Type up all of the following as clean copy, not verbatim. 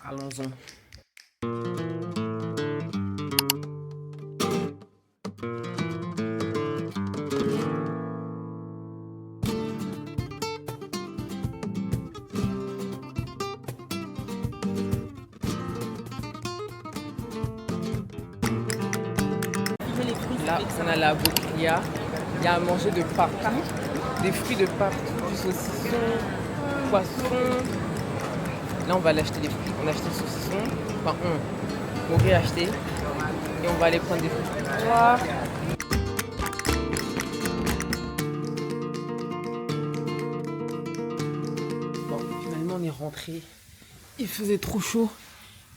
Allons-y. Là, on a la bouclia. Il y a à manger de partout. Des fruits de partout, du saucisson, poisson. Là, on va aller acheter des fruits. On a acheté le saucisson. Enfin, on aurait acheté. Et on va aller prendre des fruits. Voilà. Bon, finalement, on est rentré. Il faisait trop chaud.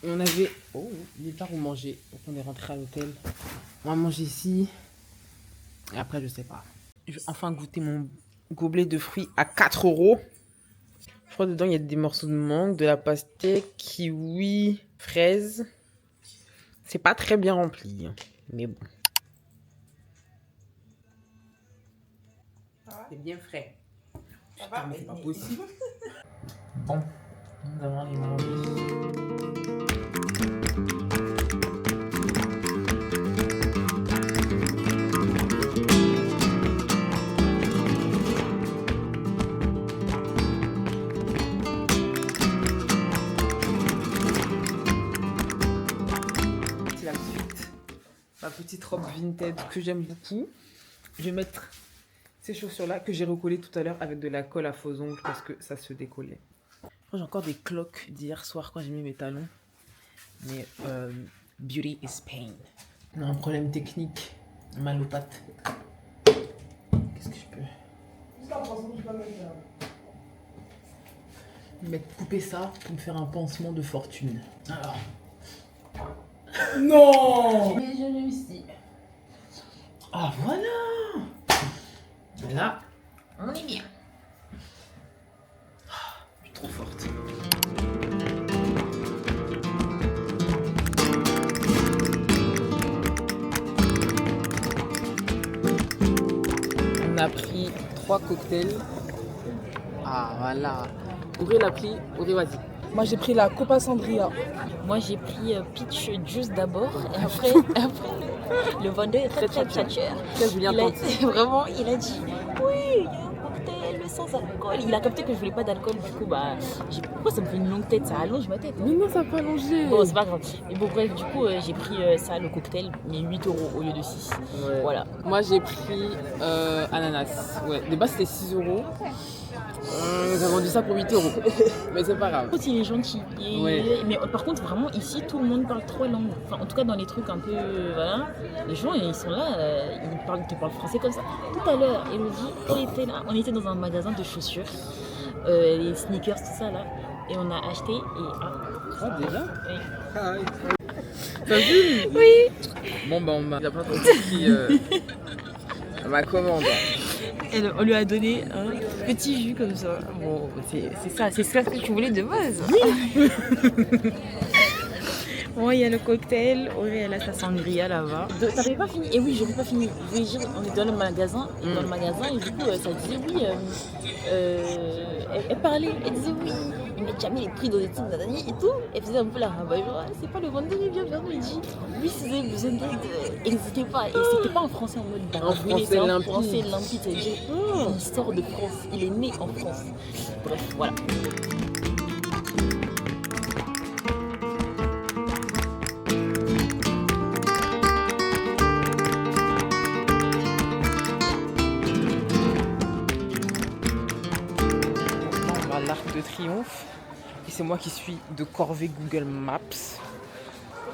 Et on avait... Oh, il est tard où manger. Donc, on est rentré à l'hôtel. On va manger ici. Et après, je sais pas. Je vais enfin goûter mon gobelet de fruits à 4 €. Je crois que dedans, il y a des morceaux de mangue, de la pastèque, kiwi, fraise. C'est pas très bien rempli. Mais bon. C'est bien frais. Putain, mais c'est pas possible. Bon, nous allons aller manger. Ma petite robe vintage que j'aime beaucoup. Je vais mettre ces chaussures-là que j'ai recollées tout à l'heure avec de la colle à faux ongles parce que ça se décollait. J'ai encore des cloques d'hier soir quand j'ai mis mes talons. Mais beauty is pain. On a un problème technique. Mal aux pattes. Qu'est-ce que je peux couper ça pour me faire un pansement de fortune. Alors. Non! Mais j'ai réussi. Ah voilà! Là, on est bien. Je suis trop forte. On a pris 3 cocktails. Ah voilà. Ouvrez l'appli, ouvrez, vas-y. Moi j'ai pris la Copa Sangria. Moi j'ai pris Peach Juice d'abord et après le vendeur est très cher. Julien Vraiment, il a dit oui, il y a un cocktail sans alcool. Il a capté que je voulais pas d'alcool, du coup pourquoi ça me fait une longue tête, ça allonge ma tête. Mais non, ça peut allonger. Bon, c'est pas grave. Et bon bref, du coup j'ai pris ça, le cocktail, mais 8 € au lieu de 6. Ouais. Voilà. Moi j'ai pris ananas. Ouais. De base c'était 6 €. Nous avons vendu ça pour 8 €. Mais c'est pas grave. Il est gentil. Ouais. Mais par contre, vraiment, ici, tout le monde parle 3 langues. Enfin, en tout cas, dans les trucs un peu. Voilà. Les gens, ils sont là, ils te parlent français comme ça. Tout à l'heure, Elodie, on était dans un magasin de chaussures, les sneakers, tout ça là. Et on a acheté et. Ah, déjà? Oui. Ah, oui. T'as vu? Oui. Bon, on m'a pas trop pris ma commande. On lui a donné un petit jus comme ça. Bon, c'est ça que tu voulais de base. Bon, il y a le cocktail, elle a sa sangria là-bas. T'avais pas fini? Et oui, j'avais pas fini. Je voulais dire, on est dans le magasin, et du coup, ça disait oui. Elle parlait, elle disait oui. Il met jamais les prix dans les trucs et tout. Elle faisait un peu la rabat, genre, c'est pas le vendeur, il vient me dit. Oui, si vous avez besoin d'aide, n'hésitez pas. Et c'était pas en français en mode français c'est limpide. en français limpide. C'est-à-dire, il sort de France, il est né en France. Bref, voilà. L'Arc de Triomphe et c'est moi qui suis de corvée Google Maps.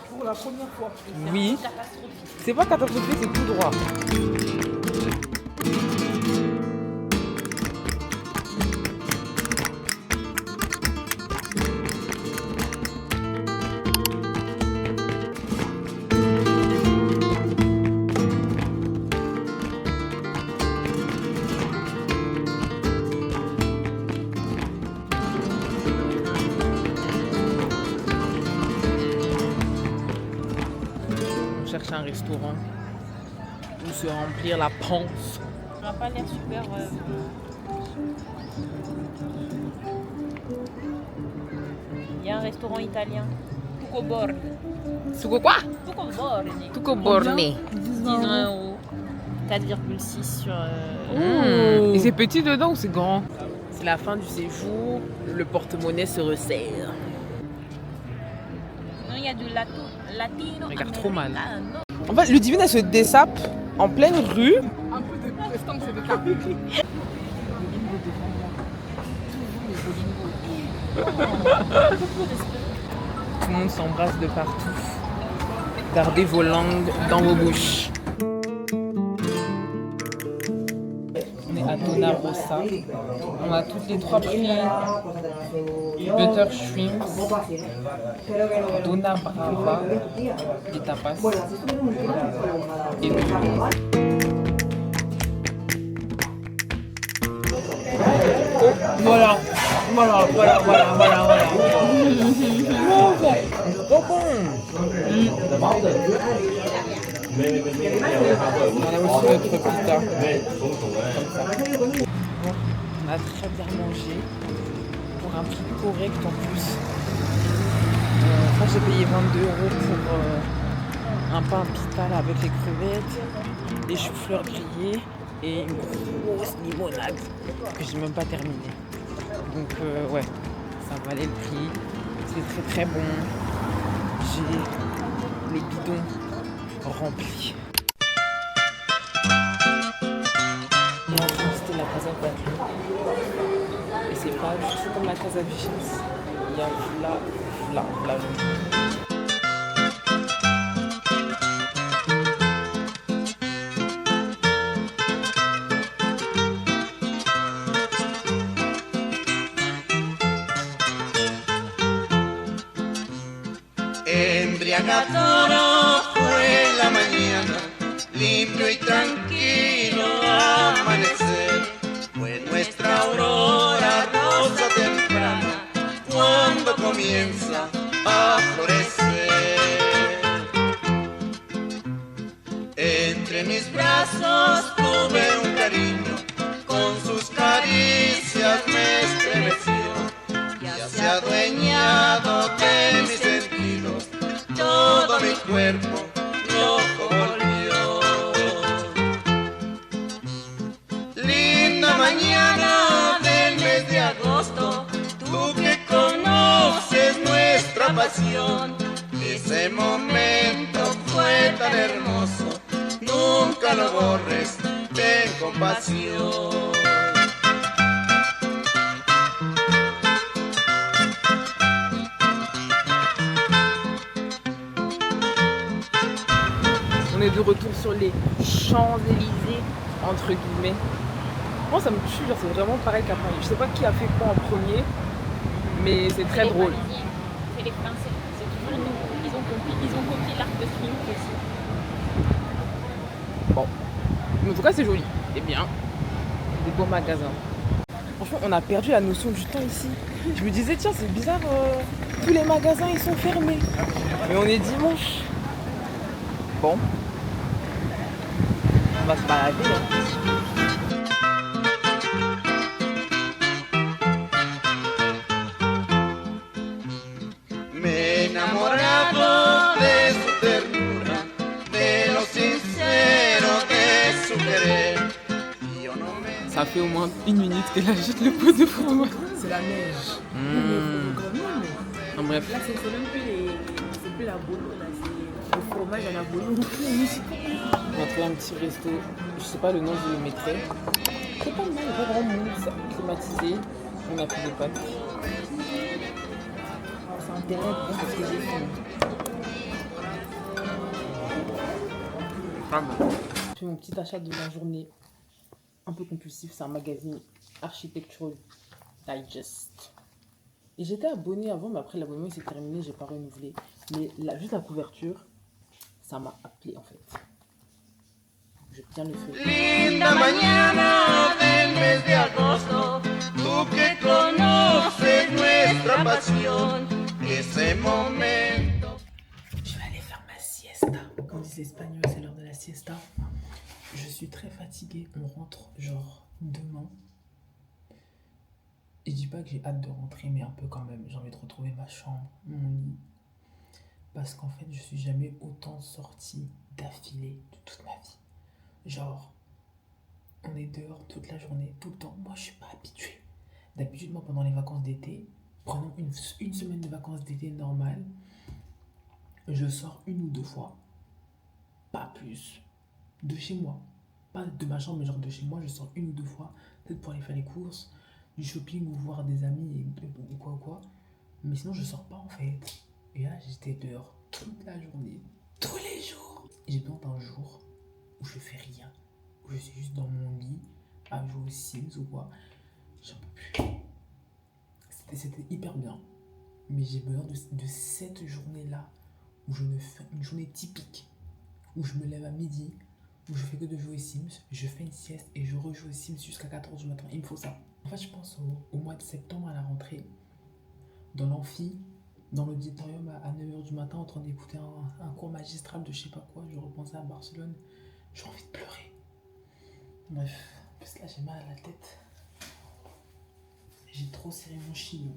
Pour la première fois. Oui, c'est pas catastrophique, c'est tout droit. Un restaurant où se remplir la panse. Ça n'a pas l'air super Il y a un restaurant italien. Tuco Borne. Sugo quoi? Tuco Borne. Tuco borné. 19 euros. 4,6 sur. Et c'est petit dedans ou c'est grand? C'est la fin du séjour, le porte-monnaie se resserre. Non, il y a du latino. Regarde trop mal. americano. En fait, Ludivine, elle se dessape en pleine rue. Un peu de prestance et de carré. Tout le monde s'embrasse de partout. Gardez vos langues dans vos bouches. On est à Donna Rossa. On a toutes les trois pris butter shrimps, Donna Brava, des tapas et nous. Voilà. On a aussi notre pizza. On a très bien mangé pour un prix correct en plus. J'ai payé 22 euros pour un pain pita là, avec les crevettes, des choux-fleurs grillés et une grosse limonade que j'ai même pas terminée. Donc ouais, ça valait le prix. C'est très très bon. J'ai les bidons remplis. Et enfin, c'était la Casa Batlló. Et c'est pas du tout comme la Casa Vicens. Il y a là. Embriagadora fue la mañana, limpio y tranquilo amanecer. Fue nuestra aurora rosa temprana, cuando comienza a florecer. Entre mis brazos tuve un cariño, con sus caricias me estremeció. Ya se ha adueñado de mis sentidos, todo mi cuerpo loco volvió. Linda mañana del mes de agosto, tú que conoces nuestra pasión, ese momento fue tan hermoso, nunca lo borres, ten compasión. On est de retour sur les Champs-Élysées, entre guillemets. Moi, ça me tue, genre, c'est vraiment pareil qu'à Paris. Je sais pas qui a fait quoi en premier, mais c'est très drôle. C'est les Français, c'est toujours nous. Ils ont copié l'Arc de Triomphe aussi. Bon, mais en tout cas, c'est joli. C'est bien. Des beaux magasins. Franchement, on a perdu la notion du temps ici. Je me disais, tiens, c'est bizarre, tous les magasins, ils sont fermés. Mais on est dimanche. Bon. On va se balader. Me he enamorado de su ternura, de lo sincero de su querer. Yo no me... Ça fait au moins une minute qu'elle achète le pot de fromage. C'est la neige. En bref. Là, c'est même plus c'est plus la bolo, là, c'est le fromage à la bolo. On a trouvé un petit resto. Je sais pas le nom, je le mettrai. C'est pas mal, il y a pas grand monde, ça. Climatisé. On a pris des pâtes. C'est intéressant parce que j'ai faim. J'ai fait mon petit achat de la journée. Un peu compulsif, c'est un magazine Architectural Digest. Et j'étais abonnée avant, mais après l'abonnement s'est terminé, j'ai pas renouvelé. Mais juste la couverture, ça m'a appelé en fait. Je tiens le feu. Linda mañana del mes de agosto, tú que conoces nuestra pasión, ese momento. Je vais aller faire ma siesta. Comme disent les Espagnols, c'est l'heure de la siesta. Je suis très fatiguée. On rentre genre demain. Je dis pas que j'ai hâte de rentrer, mais un peu quand même. J'ai envie de retrouver ma chambre, mon lit. Parce qu'en fait, je suis jamais autant sorti d'affilée de toute ma vie. Genre, on est dehors toute la journée, tout le temps. Moi, je suis pas habitué. D'habitude, moi, pendant les vacances d'été, prenons une semaine de vacances d'été normale, je sors 1 ou 2 fois, pas plus, de chez moi. Pas de ma chambre, mais genre de chez moi, je sors 1 ou 2 fois, peut-être pour aller faire les courses, du shopping ou voir des amis ou quoi ou quoi. Mais sinon, je sors pas en fait. Et là, j'étais dehors toute la journée, tous les jours. J'ai besoin d'un jour où je fais rien, où je suis juste dans mon lit, à jouer aux Sims ou quoi. J'en peux plus. C'était hyper bien. Mais j'ai besoin de cette journée-là où je me fais une journée typique, où je me lève à midi, où je fais que de jouer aux Sims, je fais une sieste et je rejoue aux Sims jusqu'à 14h du matin. Il me faut ça. En fait, je pense au mois de septembre à la rentrée, dans l'amphi, dans l'auditorium à 9h du matin, en train d'écouter un cours magistral de je sais pas quoi. Je repensais à Barcelone. J'ai envie de pleurer. Bref, en plus là, j'ai mal à la tête. J'ai trop serré mon chignon.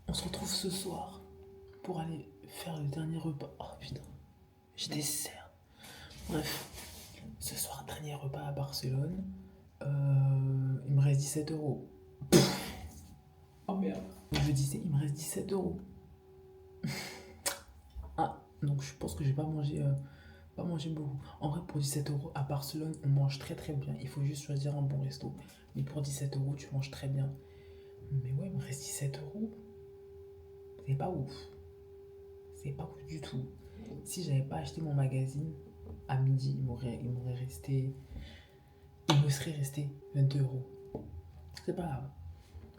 On se retrouve ce soir pour aller faire le dernier repas. Oh putain, je desserre. Bref, ce soir, dernier repas à Barcelone. Il me reste 17€. Oh merde. Je disais, il me reste 17€. Ah, donc je pense que je vais pas manger beaucoup. En vrai, pour 17€ à Barcelone, on mange très très bien. Il faut juste choisir un bon resto. Mais pour 17€, tu manges très bien. Mais ouais, il me reste 17€. C'est pas ouf. C'est pas ouf du tout. Si j'avais pas acheté mon magazine, à midi, il me serait resté 22€. C'est pas grave.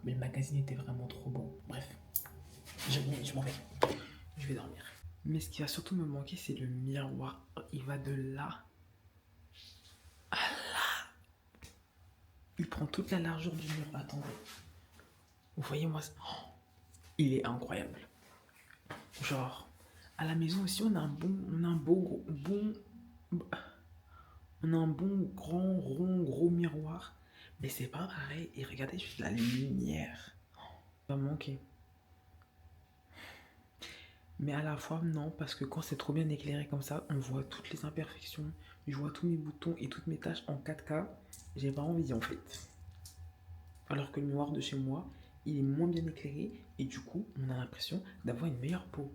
Mais le magazine était vraiment trop bon. Bref, je m'en vais. Je vais dormir. Mais ce qui va surtout me manquer, c'est le miroir. Il va de là à là. Il prend toute la largeur du mur. Attendez. Vous voyez, moi, il est incroyable. Genre, à la maison aussi, on a un bon grand rond gros miroir, mais c'est pas pareil. Et regardez juste la lumière, ça va manquer. Mais à la fois non, parce que quand c'est trop bien éclairé comme ça, on voit toutes les imperfections, je vois tous mes boutons et toutes mes tâches en 4K. J'ai pas envie en fait. Alors que le miroir de chez moi, il est moins bien éclairé et du coup, on a l'impression d'avoir une meilleure peau.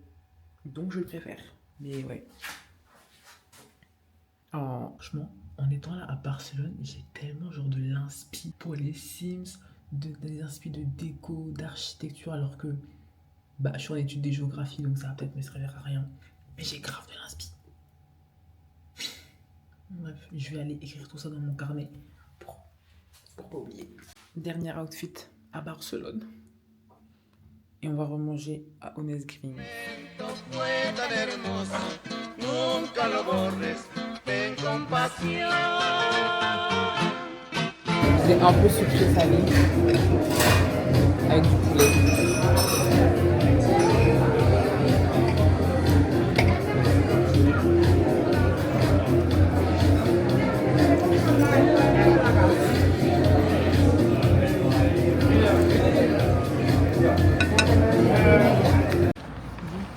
Donc je le préfère. Mais ouais. Oh, franchement, en étant là à Barcelone, j'ai tellement genre de l'inspi pour les Sims, des inspi de déco, d'architecture, alors que bah, je suis en études de géographie, donc ça va peut-être me servir à rien. Mais j'ai grave de l'inspi. Bref, je vais aller écrire tout ça dans mon carnet pour pas oublier. Dernier outfit à Barcelone. Et on va remanger à Honest Green. Fue tan hermoso, nunca lo borres, ten compasión. C'est un peu sucré salé avec du poulet.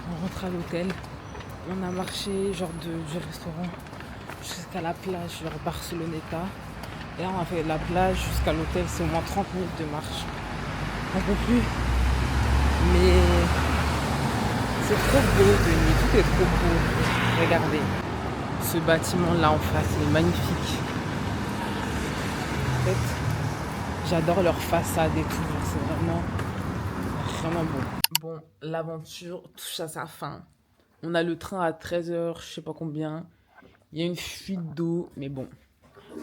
On rentre à l'hôtel. On a marché genre du restaurant jusqu'à la plage, genre Barceloneta. Et là, on a fait de la plage jusqu'à l'hôtel, c'est au moins 30 minutes de marche. On peut plus. Mais c'est trop beau de nuit, tout est trop beau. Regardez, ce bâtiment-là en face, il est magnifique. En fait, j'adore leur façade et tout, c'est vraiment beau. Bon, l'aventure touche à sa fin. On a le train à 13h, je sais pas combien. Il y a une fuite d'eau, mais bon.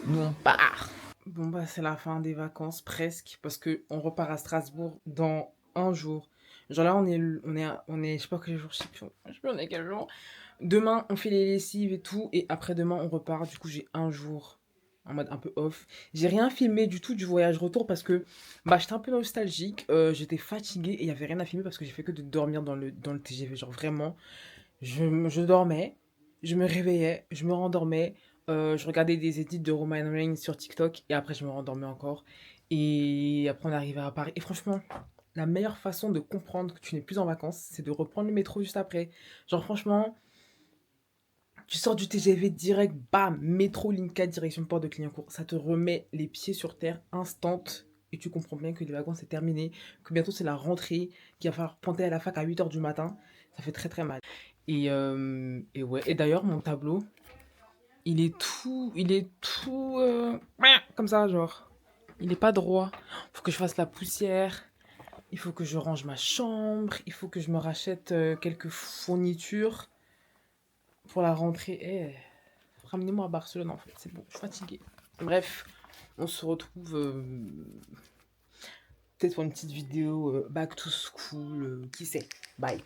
Nous, on part. Bon, bah, c'est la fin des vacances, presque, parce qu'on repart à Strasbourg dans un jour. Genre là, on est, je sais pas quel jour, je sais plus on est quel jour. Demain, on fait les lessives et tout, et après-demain, on repart. Du coup, j'ai un jour en mode un peu off. J'ai rien filmé du tout du voyage retour parce que bah, j'étais un peu nostalgique. J'étais fatiguée et il n'y avait rien à filmer parce que j'ai fait que de dormir dans le TGV. Genre vraiment, je dormais, je me réveillais, je me rendormais. Je regardais des edits de Roman Reigns sur TikTok et après je me rendormais encore. Et après on arrivait à Paris. Et franchement, la meilleure façon de comprendre que tu n'es plus en vacances, c'est de reprendre le métro juste après. Genre franchement, tu sors du TGV direct, bam, métro ligne 4 direction Port de Clignancourt. Ça te remet les pieds sur terre instant et tu comprends bien que les vacances c'est terminé, que bientôt c'est la rentrée, qu'il va falloir pointer à la fac à 8h du matin. Ça fait très très mal. Et ouais, et d'ailleurs mon tableau, il est tout comme ça, genre. Il est pas droit. Faut que je fasse la poussière. Il faut que je range ma chambre. Il faut que je me rachète quelques fournitures pour la rentrée. Ramenez-moi à Barcelone en fait. C'est bon, je suis fatiguée. Bref, on se retrouve peut-être pour une petite vidéo back to school. Qui sait? Bye.